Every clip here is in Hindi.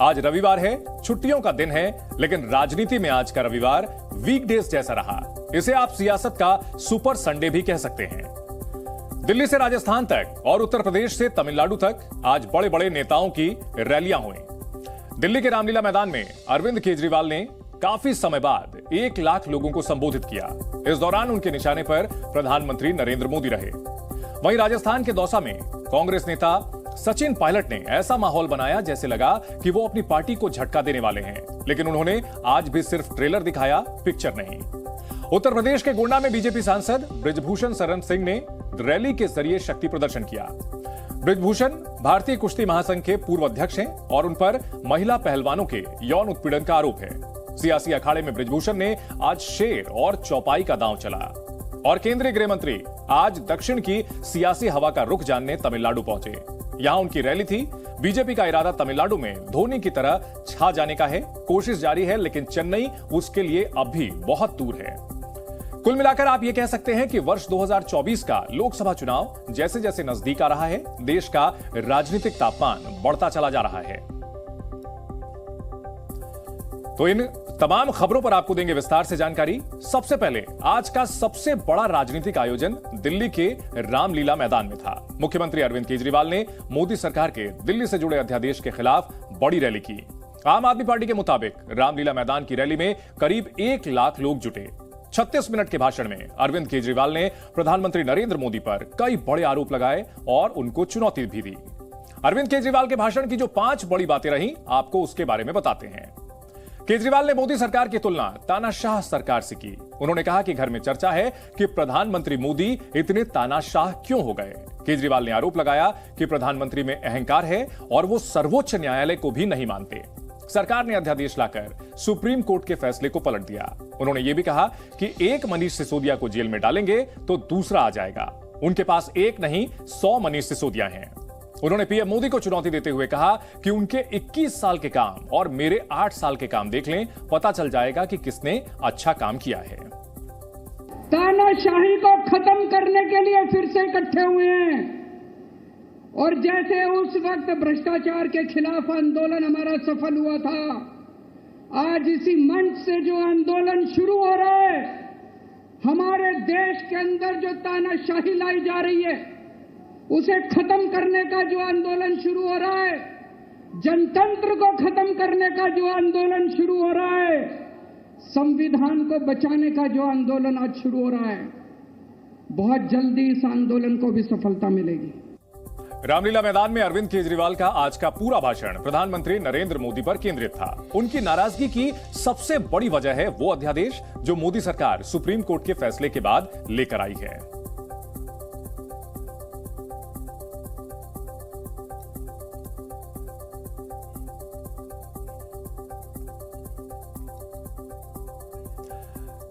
आज रविवार है, छुट्टियों का दिन है, लेकिन राजनीति में आज का रविवार वीकडेज जैसा रहा। इसे आप सियासत का सुपर संडे भी कह सकते हैं। दिल्ली से राजस्थान तक और उत्तर प्रदेश से तमिलनाडु तक आज बड़े बड़े नेताओं की रैलियां हुई। दिल्ली के रामलीला मैदान में अरविंद केजरीवाल ने काफी समय बाद 1 लाख लोगों को संबोधित किया। इस दौरान उनके निशाने पर प्रधानमंत्री नरेंद्र मोदी रहे। वहीं राजस्थान के दौसा में कांग्रेस नेता सचिन पायलट ने ऐसा माहौल बनाया जैसे लगा कि वो अपनी पार्टी को झटका देने वाले हैं, लेकिन उन्होंने आज भी सिर्फ ट्रेलर दिखाया, पिक्चर नहीं। उत्तर प्रदेश के गोंडा में बीजेपी सांसद बृजभूषण शरण सिंह ने रैली के जरिए शक्ति प्रदर्शन किया। बृजभूषण भारतीय कुश्ती महासंघ के पूर्व अध्यक्ष हैं और उन पर महिला पहलवानों के यौन उत्पीड़न का आरोप है। सियासी अखाड़े में बृजभूषण ने आज शेर और चौपाई का दांव चला। और केंद्रीय गृह मंत्री आज दक्षिण की सियासी हवा का रुख जानने तमिलनाडु पहुंचे। यहां उनकी रैली थी। बीजेपी का इरादा तमिलनाडु में धोनी की तरह छा जाने का है। कोशिश जारी है, लेकिन चेन्नई उसके लिए अब भी बहुत दूर है। कुल मिलाकर आप यह कह सकते हैं कि वर्ष 2024 का लोकसभा चुनाव जैसे जैसे नजदीक आ रहा है, देश का राजनीतिक तापमान बढ़ता चला जा रहा है। तो इन तमाम खबरों पर आपको देंगे विस्तार से जानकारी। सबसे पहले आज का सबसे बड़ा राजनीतिक आयोजन दिल्ली के रामलीला मैदान में था। मुख्यमंत्री अरविंद केजरीवाल ने मोदी सरकार के दिल्ली से जुड़े अध्यादेश के खिलाफ बड़ी रैली की। आम आदमी पार्टी के मुताबिक रामलीला मैदान की रैली में करीब 1 लाख लोग जुटे। 36 मिनट के भाषण में अरविंद केजरीवाल ने प्रधानमंत्री नरेंद्र मोदी पर कई बड़े आरोप लगाए और उनको चुनौती भी दी। अरविंद केजरीवाल के भाषण की जो 5 बड़ी बातें रही, आपको उसके बारे में बताते हैं। केजरीवाल ने मोदी सरकार की तुलना तानाशाह सरकार से की। उन्होंने कहा कि घर में चर्चा है कि प्रधानमंत्री मोदी इतने तानाशाह क्यों हो गए। केजरीवाल ने आरोप लगाया कि प्रधानमंत्री में अहंकार है और वो सर्वोच्च न्यायालय को भी नहीं मानते। सरकार ने अध्यादेश लाकर सुप्रीम कोर्ट के फैसले को पलट दिया। उन्होंने ये भी कहा कि एक मनीष सिसोदिया को जेल में डालेंगे तो दूसरा आ जाएगा। उनके पास एक नहीं 100 मनीष सिसोदिया हैं। उन्होंने पीएम मोदी को चुनौती देते हुए कहा कि उनके 21 साल के काम और मेरे 8 साल के काम देख लें, पता चल जाएगा कि किसने अच्छा काम किया है। तानाशाही को खत्म करने के लिए फिर से इकट्ठे हुए हैं और जैसे उस वक्त भ्रष्टाचार के खिलाफ आंदोलन हमारा सफल हुआ था, आज इसी मंच से जो आंदोलन शुरू हो रहा है, हमारे देश के अंदर जो तानाशाही लाई जा रही है उसे खत्म करने का जो आंदोलन शुरू हो रहा है, जनतंत्र को खत्म करने का जो आंदोलन शुरू हो रहा है, संविधान को बचाने का जो आंदोलन आज शुरू हो रहा है, बहुत जल्दी इस आंदोलन को भी सफलता मिलेगी। रामलीला मैदान में अरविंद केजरीवाल का आज का पूरा भाषण प्रधानमंत्री नरेंद्र मोदी पर केंद्रित था। उनकी नाराजगी की सबसे बड़ी वजह है वो अध्यादेश जो मोदी सरकार सुप्रीम कोर्ट के फैसले के बाद लेकर आई है।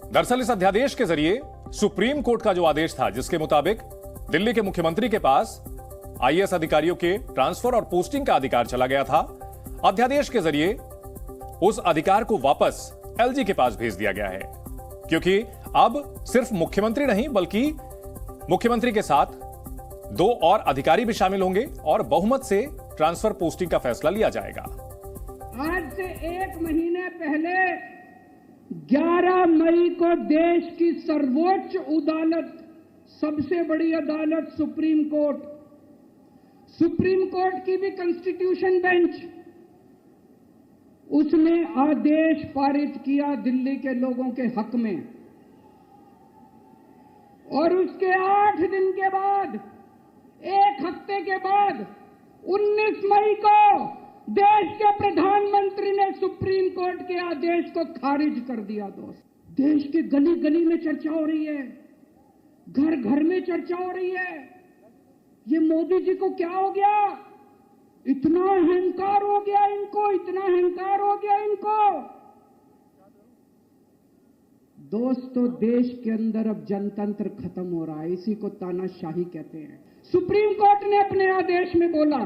दरअसल इस अध्यादेश के जरिए सुप्रीम कोर्ट का जो आदेश था, जिसके मुताबिक दिल्ली के मुख्यमंत्री के पास आईएएस अधिकारियों के ट्रांसफर और पोस्टिंग का अधिकार चला गया था, अध्यादेश के जरिए उस अधिकार को वापस एलजी के पास भेज दिया गया है। क्योंकि अब सिर्फ मुख्यमंत्री नहीं बल्कि मुख्यमंत्री के साथ 2 और अधिकारी भी शामिल होंगे और बहुमत से ट्रांसफर पोस्टिंग का फैसला लिया जाएगा। आज से 1 महीने पहले 11 मई को देश की सर्वोच्च अदालत, सबसे बड़ी अदालत सुप्रीम कोर्ट की भी कॉन्स्टिट्यूशन बेंच, उसने आदेश पारित किया दिल्ली के लोगों के हक में। और उसके 8 दिन के बाद, 1 हफ्ते के बाद 19 मई को देश के प्रधानमंत्री ने सुप्रीम कोर्ट के आदेश को खारिज कर दिया। दोस्त, देश के गली गली में चर्चा हो रही है, घर घर में चर्चा हो रही है, ये मोदी जी को क्या हो गया, इतना अहंकार हो गया इनको, इतना अहंकार हो गया इनको। दोस्तों, देश के अंदर अब जनतंत्र खत्म हो रहा है, इसी को तानाशाही कहते हैं। सुप्रीम कोर्ट ने अपने आदेश में बोला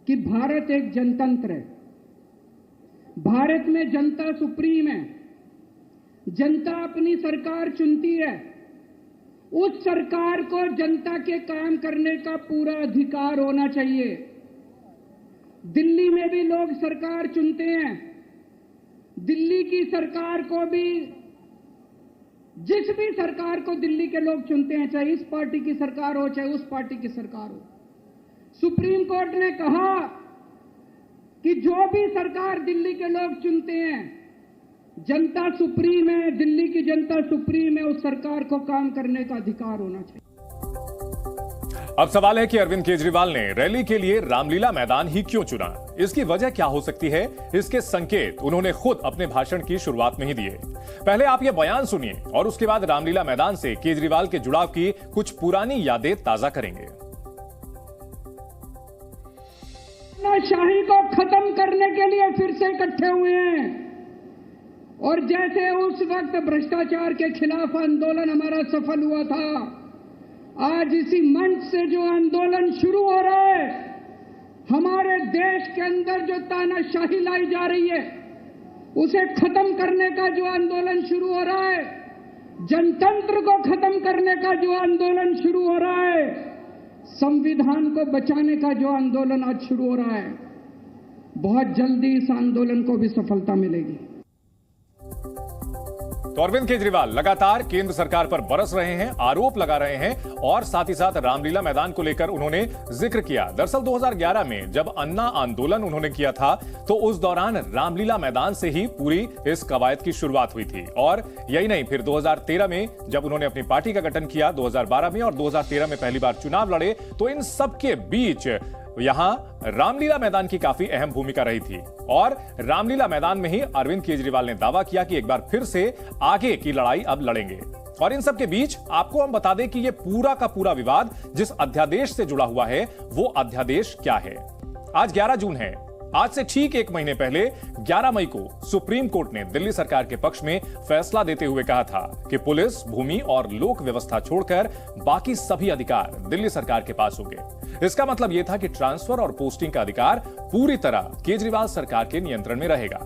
कि भारत एक जनतंत्र है, भारत में जनता सुप्रीम है, जनता अपनी सरकार चुनती है, उस सरकार को जनता के काम करने का पूरा अधिकार होना चाहिए। दिल्ली में भी लोग सरकार चुनते हैं। दिल्ली की सरकार को भी, जिस भी सरकार को दिल्ली के लोग चुनते हैं, चाहे इस पार्टी की सरकार हो चाहे उस पार्टी की सरकार हो, सुप्रीम कोर्ट ने कहा कि जो भी सरकार दिल्ली के लोग चुनते हैं, जनता सुप्रीम है, दिल्ली की जनता सुप्रीम है, उस सरकार को काम करने का अधिकार होना चाहिए। अब सवाल है कि अरविंद केजरीवाल ने रैली के लिए रामलीला मैदान ही क्यों चुना? इसकी वजह क्या हो सकती है? इसके संकेत उन्होंने खुद अपने भाषण की शुरुआत में ही दिए। पहले आप ये बयान सुनिए और उसके बाद रामलीला मैदान से केजरीवाल के जुड़ाव की कुछ पुरानी यादें ताजा करेंगे। शाही को खत्म करने के लिए फिर से इकट्ठे हुए हैं और जैसे उस वक्त भ्रष्टाचार के खिलाफ आंदोलन हमारा सफल हुआ था, आज इसी मंच से जो आंदोलन शुरू हो रहा है, हमारे देश के अंदर जो तानाशाही लाई जा रही है उसे खत्म करने का जो आंदोलन शुरू हो रहा है, जनतंत्र को खत्म करने का जो आंदोलन शुरू हो रहा है, संविधान को बचाने का जो आंदोलन आज शुरू हो रहा है, बहुत जल्दी इस आंदोलन को भी सफलता मिलेगी। तो अरविंद केजरीवाल लगातार केंद्र सरकार पर बरस रहे हैं, आरोप लगा रहे हैं और साथ ही साथ रामलीला मैदान को लेकर उन्होंने जिक्र किया। दरअसल 2011 में जब अन्ना आंदोलन उन्होंने किया था तो उस दौरान रामलीला मैदान से ही पूरी इस कवायद की शुरुआत हुई थी। और यही नहीं, फिर 2013 में जब उन्होंने अपनी पार्टी का गठन किया, 2012 में और 2013 में पहली बार चुनाव लड़े, तो इन सबके बीच यहां रामलीला मैदान की काफी अहम भूमिका रही थी। और रामलीला मैदान में ही अरविंद केजरीवाल ने दावा किया कि एक बार फिर से आगे की लड़ाई अब लड़ेंगे। और इन सब के बीच आपको हम बता दें कि यह पूरा का पूरा विवाद जिस अध्यादेश से जुड़ा हुआ है वो अध्यादेश क्या है। आज 11 जून है। आज से ठीक एक महीने पहले 11 मई को सुप्रीम कोर्ट ने दिल्ली सरकार के पक्ष में फैसला देते हुए कहा था कि पुलिस, भूमि और लोक व्यवस्था छोड़कर बाकी सभी अधिकार दिल्ली सरकार के पास होंगे। इसका मतलब यह था कि ट्रांसफर और पोस्टिंग का अधिकार पूरी तरह केजरीवाल सरकार के नियंत्रण में रहेगा।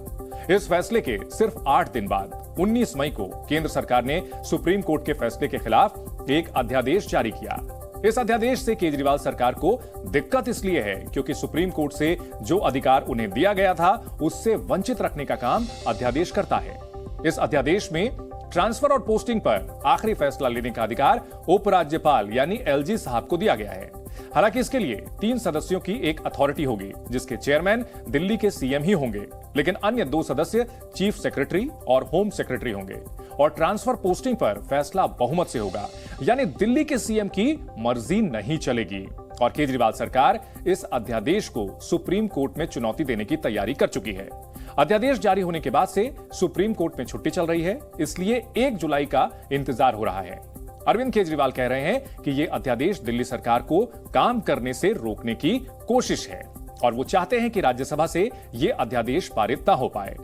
इस फैसले के सिर्फ 8 दिन बाद 19 मई को केंद्र सरकार ने सुप्रीम कोर्ट के फैसले के खिलाफ एक अध्यादेश जारी किया। इस अध्यादेश से केजरीवाल सरकार को दिक्कत इसलिए है क्योंकि सुप्रीम कोर्ट से जो अधिकार उन्हें दिया गया था उससे वंचित रखने का काम अध्यादेश करता है। इस अध्यादेश में ट्रांसफर और पोस्टिंग पर आखिरी फैसला लेने का अधिकार उपराज्यपाल यानी एलजी साहब को दिया गया है। हालांकि इसके लिए 3 सदस्यों की एक अथॉरिटी होगी जिसके चेयरमैन दिल्ली के सीएम ही होंगे, लेकिन अन्य 2 सदस्य चीफ सेक्रेटरी और होम सेक्रेटरी होंगे। और ट्रांसफर पोस्टिंग पर फैसला बहुमत से होगा, यानी दिल्ली के सीएम की मर्जी नहीं चलेगी। और केजरीवाल सरकार इस अध्यादेश को सुप्रीम कोर्ट में चुनौती देने की तैयारी कर चुकी है। अध्यादेश जारी होने के बाद से सुप्रीम कोर्ट में छुट्टी चल रही है, इसलिए 1 जुलाई का इंतजार हो रहा है। अरविंद केजरीवाल कह रहे हैं कि यह अध्यादेश दिल्ली सरकार को काम करने से रोकने की कोशिश है और वो चाहते हैं कि राज्यसभा से यह अध्यादेश पारित ना हो पाए।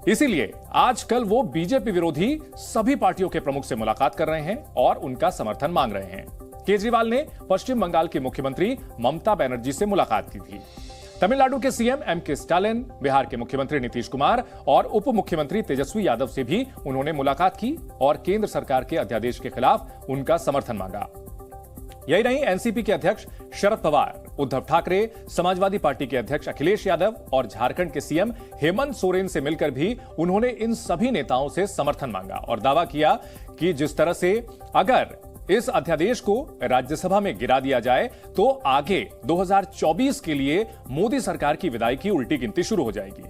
इसीलिए आजकल वो बीजेपी विरोधी सभी पार्टियों के प्रमुख से मुलाकात कर रहे हैं और उनका समर्थन मांग रहे हैं। केजरीवाल ने पश्चिम बंगाल की मुख्यमंत्री ममता बनर्जी से मुलाकात की थी। तमिलनाडु के सीएम एमके स्टालिन, बिहार के मुख्यमंत्री नीतीश कुमार और उप मुख्यमंत्री तेजस्वी यादव से भी उन्होंने मुलाकात की और केंद्र सरकार के अध्यादेश के खिलाफ उनका समर्थन मांगा। यही नहीं, एनसीपी के अध्यक्ष शरद पवार, उद्धव ठाकरे, समाजवादी पार्टी के अध्यक्ष अखिलेश यादव और झारखंड के सीएम हेमंत सोरेन से मिलकर भी उन्होंने इन सभी नेताओं से समर्थन मांगा और दावा किया कि जिस तरह से अगर इस अध्यादेश को राज्यसभा में गिरा दिया जाए तो आगे 2024 के लिए मोदी सरकार की विदाई की उल्टी गिनती शुरू हो जाएगी।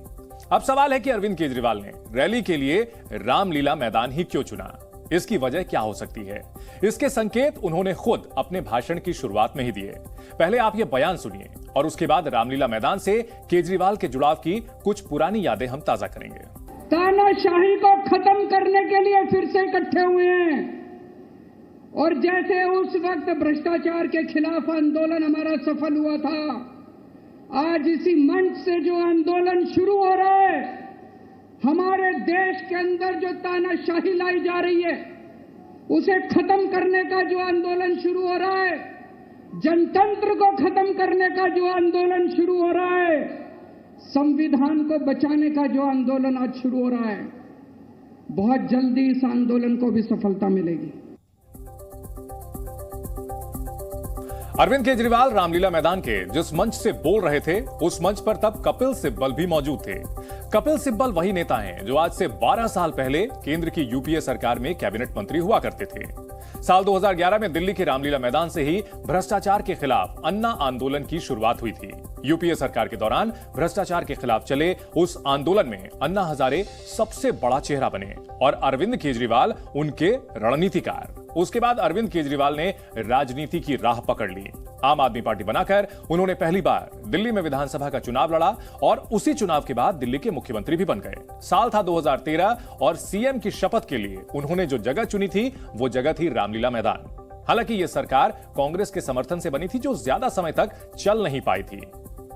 अब सवाल है कि अरविंद केजरीवाल ने रैली के लिए रामलीला मैदान ही क्यों चुना? इसकी वजह क्या हो सकती है? इसके संकेत उन्होंने खुद अपने भाषण की शुरुआत में ही दिए। पहले आप ये बयान सुनिए और उसके बाद रामलीला मैदान से केजरीवाल के जुड़ाव की कुछ पुरानी यादें हम ताजा करेंगे। तानाशाही को खत्म करने के लिए फिर से इकट्ठे हुए हैं और जैसे उस वक्त भ्रष्टाचार के खिलाफ आंदोलन हमारा सफल हुआ था, आज इसी मंच से जो आंदोलन शुरू हो रहा है, हमारे देश के अंदर जो तानाशाही लाई जा रही है उसे खत्म करने का जो आंदोलन शुरू हो रहा है, जनतंत्र को खत्म करने का जो आंदोलन शुरू हो रहा है, संविधान को बचाने का जो आंदोलन आज शुरू हो रहा है, बहुत जल्दी इस आंदोलन को भी सफलता मिलेगी। अरविंद केजरीवाल रामलीला मैदान के जिस मंच से बोल रहे थे उस मंच पर तब कपिल सिब्बल भी मौजूद थे। कपिल सिब्बल वही नेता हैं जो आज से 12 साल पहले केंद्र की यूपीए सरकार में कैबिनेट मंत्री हुआ करते थे। साल 2011 में दिल्ली के रामलीला मैदान से ही भ्रष्टाचार के खिलाफ अन्ना आंदोलन की शुरुआत हुई थी। यूपीए सरकार के दौरान भ्रष्टाचार के खिलाफ चले उस आंदोलन में अन्ना हजारे सबसे बड़ा चेहरा बने और अरविंद केजरीवाल उनके रणनीतिकार। उसके बाद अरविंद केजरीवाल ने राजनीति की राह पकड़ ली। आम आदमी पार्टी बनाकर उन्होंने पहली बार दिल्ली में विधानसभा का चुनाव लड़ा और उसी चुनाव के बाद दिल्ली के मुख्यमंत्री भी बन गए। साल था 2013 और सीएम की शपथ के लिए उन्होंने जो जगह चुनी थी वो जगह थी रामलीला मैदान। हालांकि यह सरकार कांग्रेस के समर्थन से बनी थी जो ज्यादा समय तक चल नहीं पाई थी।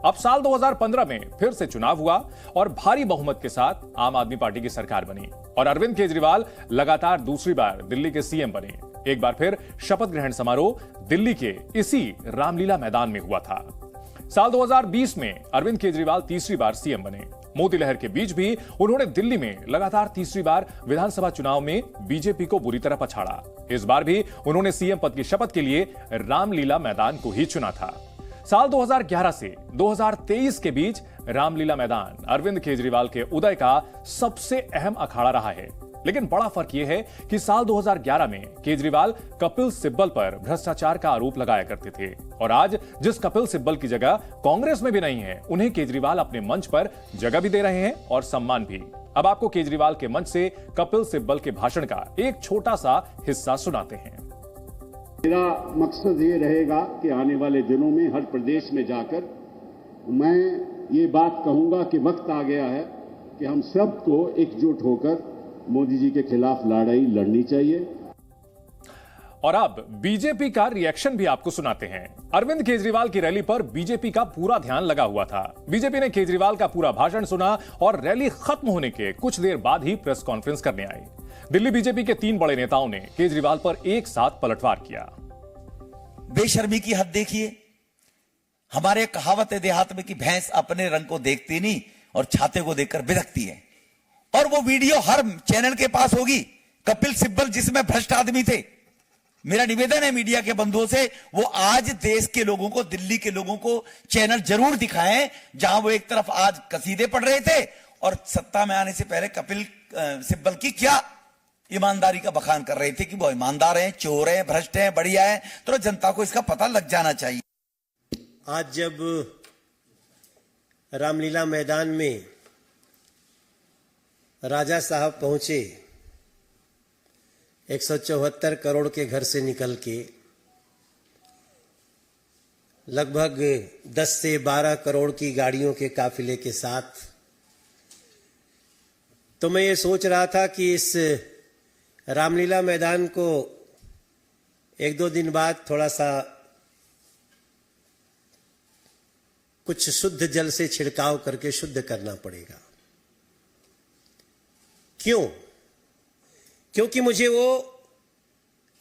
अब साल 2015 में फिर से चुनाव हुआ और भारी बहुमत के साथ आम आदमी पार्टी की सरकार बनी और अरविंद केजरीवाल लगातार दूसरी बार दिल्ली के सीएम बने। एक बार फिर शपथ ग्रहण समारोह दिल्ली के इसी रामलीला मैदान में हुआ था। साल 2020 में अरविंद केजरीवाल तीसरी बार सीएम बने। मोदी लहर के बीच भी उन्होंने दिल्ली में लगातार तीसरी बार विधानसभा चुनाव में बीजेपी को बुरी तरह पछाड़ा। इस बार भी उन्होंने सीएम पद की शपथ के लिए रामलीला मैदान को ही चुना था। साल 2011 से 2023 के बीच रामलीला मैदान अरविंद केजरीवाल के उदय का सबसे अहम अखाड़ा रहा है। लेकिन बड़ा फर्क यह है कि साल 2011 में केजरीवाल कपिल सिब्बल पर भ्रष्टाचार का आरोप लगाया करते थे और आज जिस कपिल सिब्बल की जगह कांग्रेस में भी नहीं है, उन्हें केजरीवाल अपने मंच पर जगह भी दे रहे हैं और सम्मान भी। अब आपको केजरीवाल के मंच से कपिल सिब्बल के भाषण का एक छोटा सा हिस्सा सुनाते हैं। मेरा मकसद ये रहेगा कि आने वाले दिनों में हर प्रदेश में जाकर मैं ये बात कहूंगा कि वक्त आ गया है कि हम सबको एकजुट होकर मोदी जी के खिलाफ लड़ाई लड़नी चाहिए। और अब बीजेपी का रिएक्शन भी आपको सुनाते हैं। अरविंद केजरीवाल की रैली पर बीजेपी का पूरा ध्यान लगा हुआ था। बीजेपी ने केजरीवाल का पूरा भाषण सुना और रैली खत्म होने के कुछ देर बाद ही प्रेस कॉन्फ्रेंस करने आई। दिल्ली बीजेपी के 3 बड़े नेताओं ने केजरीवाल पर एक साथ पलटवार किया। बेशर्मी की हद देखिए। हमारे कहावत है देहात में कि भैंस अपने रंग को देखती नहीं और छाते को देखकर बिदकती है। और वो वीडियो हर चैनल के पास होगी। कपिल सिब्बल जिसमें भ्रष्ट आदमी थे। मेरा निवेदन है मीडिया के बंधुओं से, वो आज देश के लोगों को, दिल्ली के लोगों को चैनल जरूर दिखाएं जहां वो एक तरफ आज कसीदे पढ़ रहे थे और सत्ता में आने से पहले कपिल सिब्बल की क्या ईमानदारी का बखान कर रहे थे कि वो ईमानदार हैं, चोर हैं, भ्रष्ट हैं, बढ़िया है। तो जनता को इसका पता लग जाना चाहिए। आज जब रामलीला मैदान में राजा साहब पहुंचे 174 करोड़ के घर से निकल के लगभग 10 से 12 करोड़ की गाड़ियों के काफिले के साथ, तो मैं ये सोच रहा था कि इस रामलीला मैदान को 1-2 दिन बाद थोड़ा सा कुछ शुद्ध जल से छिड़काव करके शुद्ध करना पड़ेगा। क्यों? क्योंकि मुझे वो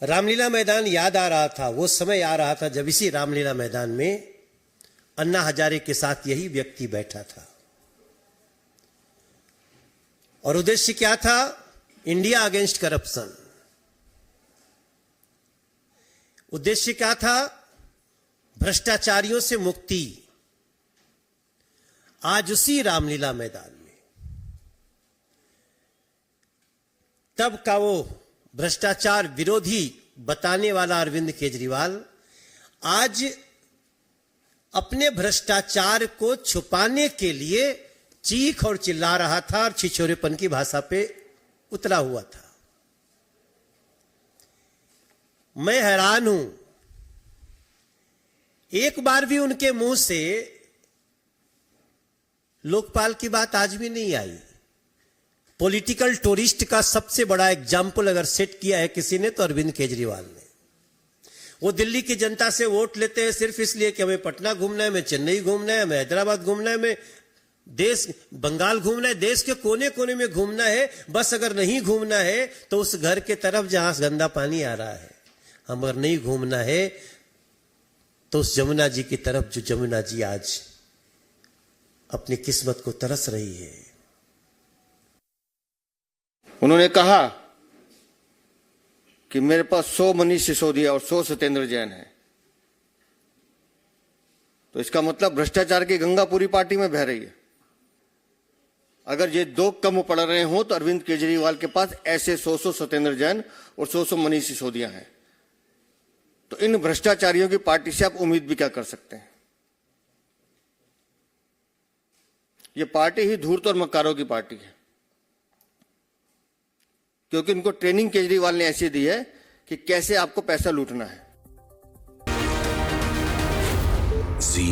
रामलीला मैदान याद आ रहा था, वो समय आ रहा था जब इसी रामलीला मैदान में अन्ना हजारे के साथ यही व्यक्ति बैठा था। और उद्देश्य क्या था? India against corruption. उद्देश्य क्या था? भ्रष्टाचारियों से मुक्ति। आज उसी रामलीला मैदान में तब का वो भ्रष्टाचार विरोधी बताने वाला अरविंद केजरीवाल आज अपने भ्रष्टाचार को छुपाने के लिए चीख और चिल्ला रहा था और छिछोरेपन की भाषा पे उतरा हुआ था। मैं हैरान हूं, एक बार भी उनके मुंह से लोकपाल की बात आज भी नहीं आई। पॉलिटिकल टूरिस्ट का सबसे बड़ा एग्जाम्पल अगर सेट किया है किसी ने तो अरविंद केजरीवाल ने। वो दिल्ली की जनता से वोट लेते हैं सिर्फ इसलिए कि हमें पटना घूमना है, हमें चेन्नई घूमना है, हमें हैदराबाद घूमना है, हमें देश बंगाल घूमना है, देश के कोने कोने में घूमना है। बस अगर नहीं घूमना है तो उस घर के तरफ जहां गंदा पानी आ रहा है, हम अगर नहीं घूमना है तो उस जमुना जी की तरफ जो जमुना जी आज अपनी किस्मत को तरस रही है। उन्होंने कहा कि मेरे पास 100 मनीष सिसोदिया और 100 सत्येंद्र जैन है। तो इसका मतलब भ्रष्टाचार की गंगा पूरी पार्टी में बह रही है। अगर ये दो कम पड़ रहे हो तो अरविंद केजरीवाल के पास ऐसे 100 सत्येंद्र जैन और 100 मनीष सिसोदिया हैं। तो इन भ्रष्टाचारियों की पार्टी से आप उम्मीद भी क्या कर सकते हैं? ये पार्टी ही धूर्त और मक्कारों की पार्टी है, क्योंकि इनको ट्रेनिंग केजरीवाल ने ऐसी दी है कि कैसे आपको पैसा लूटना है। जी